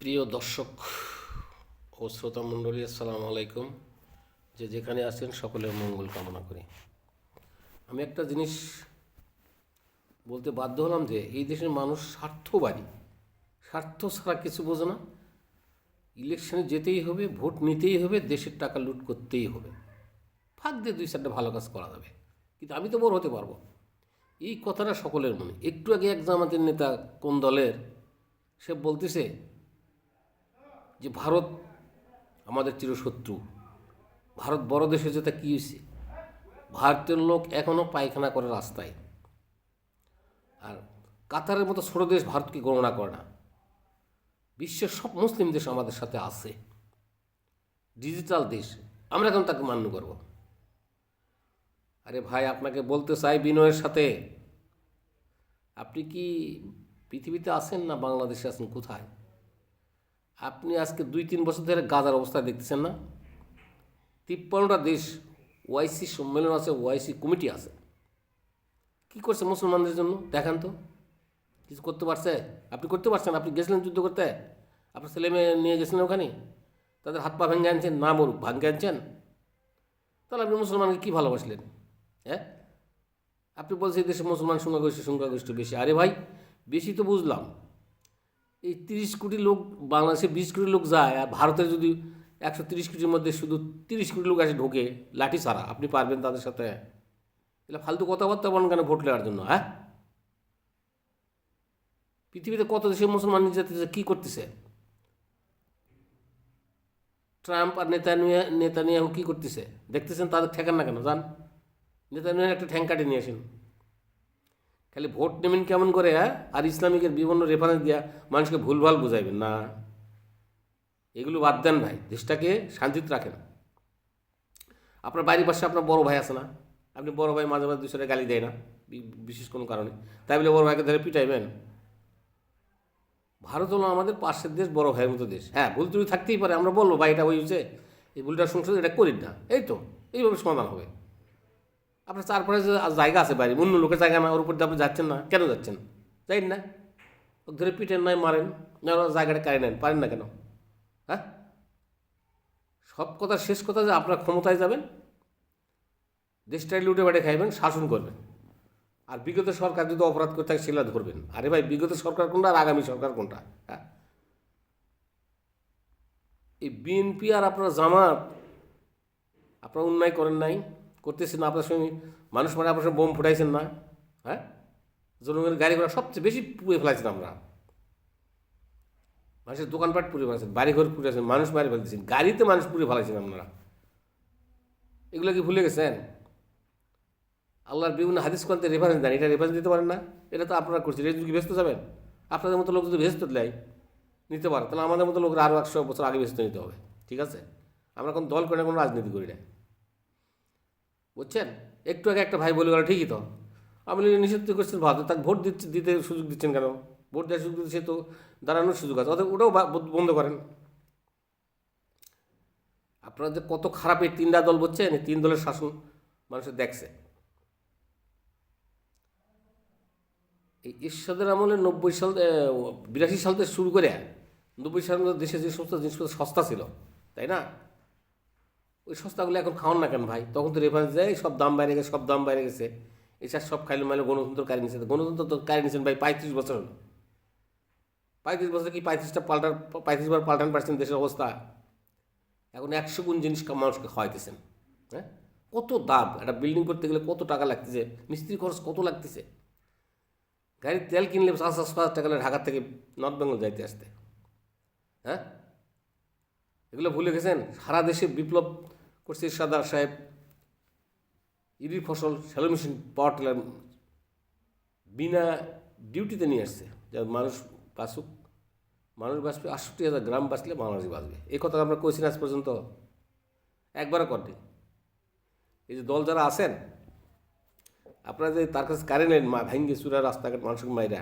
প্রিয় দর্শক ও শ্রোতা মণ্ডলী, আসসালামু আলাইকুম। যেখানে আছেন সকলের মঙ্গল কামনা করি। আমি একটা জিনিস বলতে বাধ্য হলাম যে এই দেশের মানুষ স্বার্থবাদী, স্বার্থ ছাড়া কিছু বোঝে না। ইলেকশনে যেতেই হবে, ভোট নিতেই হবে, দেশের টাকা লুট করতেই হবে। ফাঁক দিয়ে দুই চারটা ভালো কাজ করা যাবে, কিন্তু আমি তো বড় হতে পারবো, এই কথাটা সকলের মনে। একটু আগে এক জামাতের নেতা কোন দলের, সে বলতেছে যে ভারত আমাদের চিরশত্রু, ভারত বড় দেশ হয়েছে, তা কী হয়েছে? ভারতের লোক এখনও পায়খানা করে রাস্তায়। আর কাতারের মতো ছোটো দেশ ভারতকে গণনা করে না। বিশ্বের সব মুসলিম দেশ আমাদের সাথে আছে, ডিজিটাল দেশ, আমরা এখন তাকে মান্য করব? আরে ভাই, আপনাকে বলতে চাই বিনয়ের সাথে, আপনি কি পৃথিবীতে আছেন না বাংলাদেশে আছেন? কোথায় আপনি? আজকে 2-3 বছর ধরে গাজার অবস্থা দেখতেছেন না? 53টা দেশ ওআইসি সম্মেলন আছে, ওআইসি কমিটি আছে। কি করছে মুসলমানদের জন্য দেখান তো? কিছু করতে পারছে? আপনি করতে পারছেন? আপনি গেছিলেন যুদ্ধ করতে? আপনার ছেলে মেয়ে নিয়ে গেছিলেন ওখানে, তাদের হাত পা ভেঙে আনছেন, না মরুক ভাঙে আনছেন? তাহলে আপনি মুসলমানকে কী ভালোবাসলেন? হ্যাঁ, আপনি বলছেন এই দেশে মুসলমান সংখ্যাগরিষ্ঠ বেশি। আরে ভাই, বেশি তো বুঝলাম, এই 30 কোটি লোক, বাংলাদেশে 20 কোটি লোক যায়, আর ভারতের যদি 130 কোটির মধ্যে শুধু 30 কোটি লোক আসে ঢোকে লাঠি ছাড়া, আপনি পারবেন তাদের সাথে? এগুলো ফালতু কথাবার্তা বলেন কেন ভোট নেওয়ার জন্য? হ্যাঁ, পৃথিবীতে কত দেশে মুসলমান নির্যাতিত, কী করতেছে? ট্রাম্প আর নেতানিয়াহু কী করতেছে দেখতেছেন? তাদের ঠেকান না কেন? যান নেতানিয়াহুর একটা ঠ্যাং কাটে নিয়ে আসেন। খালি ভোট নেবেন কেমন করে? হ্যাঁ, আর ইসলামিকের বিভিন্ন রেফারেন্স দিয়া মানুষকে ভুলভাল বুঝাইবেন না। এগুলো বাদ দেন ভাই, দেশটাকে শান্তিতে রাখেন। আপনার বাড়ির পাশে আপনার বড় ভাই আছে না? আপনি বড় ভাই মাঝে মাঝে দুসরে গালি দেয় না বিশেষ কোনো কারণে, তাই বলে বড় ভাইকে ধরে পিটাইবেন? ভারত হলো আমাদের পাশের দেশ, বড় ভাইয়ের মতো দেশ। হ্যাঁ, ভুল ত্রুটি থাকতেই পারে, আমরা বলবো ভাই এটা হয়েছে, এই ভুলটা সংশোধন, এটা করিন না, এই তো এইভাবে সমাধান হবে। আপনার চারপাশে যে জায়গা আছে বাইরে, অন্য লোকের জায়গা না, ওর উপর দিয়ে আপনি যাচ্ছেন না কেন? যাচ্ছেন, যাই না, ধরে পিটেন নাই, মারেন না, জায়গাটা কাড়ি নেন, পারেন না কেন? হ্যাঁ, সব কথা শেষ কথা যে আপনার ক্ষমতায় যাবেন, দেশটাই লুটে বেটে খাইবেন, শাসন করবেন, আর বিগত সরকার যদি অপরাধ করে থাকে সেগুলো ধরবেন। আরে ভাই, বিগত সরকার কোনটা আর আগামী সরকার কোনটা? হ্যাঁ, এই বিএনপি আর আপনার জামাত, আপনারা অন্যায় করেন নাই, করতেছেন না? আপনার সঙ্গে মানুষ মানে আপনার সঙ্গে বোম ফুটাইছেন না? হ্যাঁ, জনগণের গাড়ি ঘোড়া সবচেয়ে বেশি পুড়ে ফেলাইছেন আমরা, মানুষের দোকানপাট পুড়ে ফেলাইছেন, বাড়িঘর পুড়েছেন, মানুষ মারি ফেলতেছেন, গাড়িতে মানুষ পুড়ে ফেলাইছেন আপনারা। এগুলো কি ভুলে গেছেন? আল্লাহর বিভিন্ন হাদিস কোরআনতে রেফারেন্স দেন, এটা রেফারেন্স দিতে পারেন না? এটা তো আপনারা করছেন, এটা কি ভেস্তে যাবেন? আপনাদের মতো লোক যদি ভেস্তে দেয় নিতে পারে, তাহলে আমাদের মতো লোকরা আরও 100 বছর আগে ভেস্তে নিতে হবে। ঠিক আছে, আমরা কোনো দল করে না, কোনো রাজনীতি করি না, বুঝছেন? একটু আগে একটা ভাই বলে গেল, ঠিকই তো, আপনি নিষিদ্ধ করছেন ভারত, তাকে ভোট দিতে সুযোগ দিচ্ছেন কেন? ভোট দেওয়ার সুযোগ দিচ্ছে তো, দাঁড়ানোর সুযোগ আছে, ওটাও বন্ধ করেন। আপনারা যে কত খারাপ এই 3টা দল, বুঝছেন? এই 3 দলের শাসন মানুষের দেখছে। এই এরশাদের আমলে 82 সাল থেকে শুরু করে 90 সালের মধ্যে দেশে যে সমস্ত জিনিসপত্র সস্তা ছিল, তাই না? ওই সস্তাগুলো এখন খাওয়ান না কেন ভাই? তখন তো রেফারেন্স দেয় সব দাম বাইরে গেছে, সব দাম বাইরে গেছে, এসব সব খাইলে মাইলে গণতন্ত্র কারি নিয়েছে। গণতন্ত্র তো কারি নিয়েছেন ভাই 35 বছর হলো। 35 বছরে কি 35 বার পাল্টান পারছেন দেশের অবস্থা? এখন 100 গুণ জিনিস মানুষকে খাওয়াইতেছেন। হ্যাঁ, কত দাম! একটা বিল্ডিং করতে গেলে কত টাকা লাগতেছে, মিস্ত্রি খরচ কত লাগতেছে, গাড়ির তেল কিনলে 5-5 টাকা লাগে ঢাকা থেকে নর্থ বেঙ্গল যাইতে আসতে। হ্যাঁ, এগুলো ভুলে গেছেন? সারা দেশে বিপ্লব করছে ইরশাদ সাহেব, ইরি ফসল শ্যালো মেশিন, পাওয়ার টিলার বিনা ডিউটিতে নিয়ে আসছে, যা মানুষ বাঁচুক, মানুষ বাঁচবে, 68,000 গ্রাম বাঁচলে বাংলাদেশ বাঁচবে। এই কথা আমরা কইছি আজ পর্যন্ত? একবারও করেনি। এই যে দল যারা আছেন, আপনারা যে তার কাছে কারে নেন, ভাঙ্গি চূড়া রাস্তাঘাট মানুষকে মাইরা,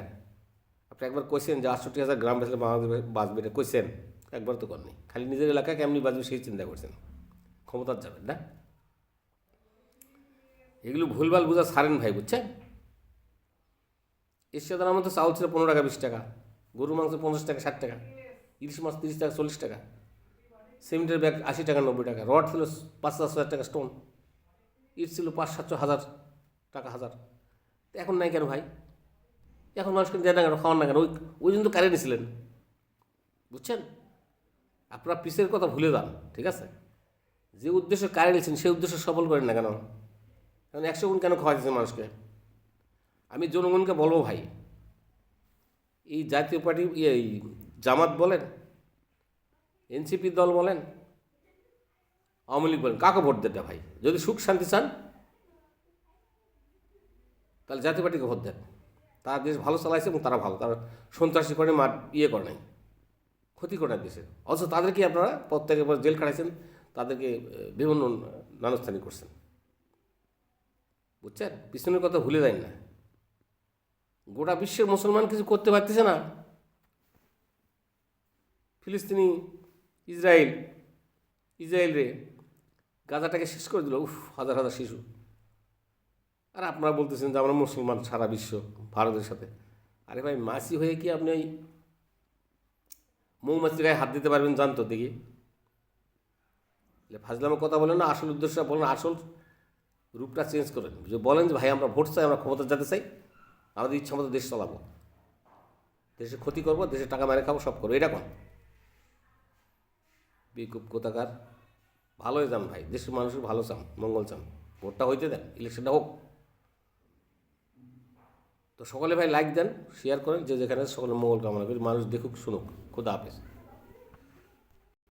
আপনি একবার কইছেন যে 68,000 গ্রাম বাঁচলে বাংলাদেশ বাঁচবে? এটা কইছেন? একবার তো করেনি। খালি নিজের এলাকায় কেমনি বাঁচবে সেই চিন্তা করছেন, ক্ষমতার যাবেন না। এগুলো ভুলভাল বোঝা ছাড়েন ভাই, বুঝছেন? এর সাথে আমার তো চাউল ছিল 15 টাকা 20 টাকা, গরু মাংস 50 টাকা 60 টাকা, ইলিশ মাছ 30 টাকা 40 টাকা, সিমেন্টের ব্যাগ 80 টাকা 90 টাকা, রড ছিল 5,000 টাকা স্টোন, ইট ছিল 500-700 টাকা হাজার। তো এখন নাই কেন ভাই? এখন মানুষকে দেয় না কেন, খাওয়ান না কেন? ওই জন্য তো কারে নিয়েছিলেন, বুঝছেন? আপনারা পিসের কথা ভুলে যান, ঠিক আছে? যে উদ্দেশ্য কারে নিয়েছেন সেই উদ্দেশ্য সফল করেন না কেন? এখন 100 গুণ কেন খাওয়া দিচ্ছেন মানুষকে? আমি জনগণকে বলবো ভাই, এই জাতীয় পার্টি এই জামাত বলেন, এনসিপি দল বলেন, আওয়ামী লীগ বলেন, কাকে ভোট দেন ভাই? যদি সুখ শান্তি চান তাহলে জাতীয় পার্টিকে ভোট দেন। তারা দেশ ভালো চালাইছে এবং তারা ভালো, তারা সন্ত্রাসী করে ইয়ে করে নাই, ক্ষতি করে নাই দেশের। অথচ তাদেরকে আপনারা প্রত্যেকের পর জেল খাটাইছেন, তাদেরকে বিভিন্ন নানস্থানি করছেন, বুঝছেন? পিছনের কথা ভুলে যান না। গোটা বিশ্বের মুসলমান কিছু করতে পারতেছে না। ফিলিস্তিনি, ইসরায়েল রে গাজাটাকে শেষ করে দিল, হাজার হাজার শিশু। আর আপনারা বলতেছেন যে আমরা মুসলমান সারা বিশ্ব ভারতের সাথে। আরে ভাই, মাছি হয়ে কি আপনি ওই মৌমাছির গায়ে হাত দিতে পারবেন? জানতো দেখি ফাজলামের কথা বলেন না, আসল উদ্দেশ্যটা বলেন, আসল রূপটা চেঞ্জ করেন। যে বলেন যে ভাই আমরা ভোট চাই, আমরা ক্ষমতা যেতে চাই, আমাদের ইচ্ছা মতো দেশ চালাবো, দেশে ক্ষতি করবো, দেশে টাকা মেরে খাবো, সব করবো, এটা কোন বিকুপ কোথাকার? ভালো হয়ে যান ভাই, দেশের মানুষের ভালো চান, মঙ্গল চান, ভোটটা হইতে দেন, ইলেকশনটা হোক। তো সকলে ভাই লাইক দেন, শেয়ার করেন, যে যেখানে সকলে মঙ্গল কামনা করি, মানুষ দেখুক শুনুক। খুদা হাফেজ।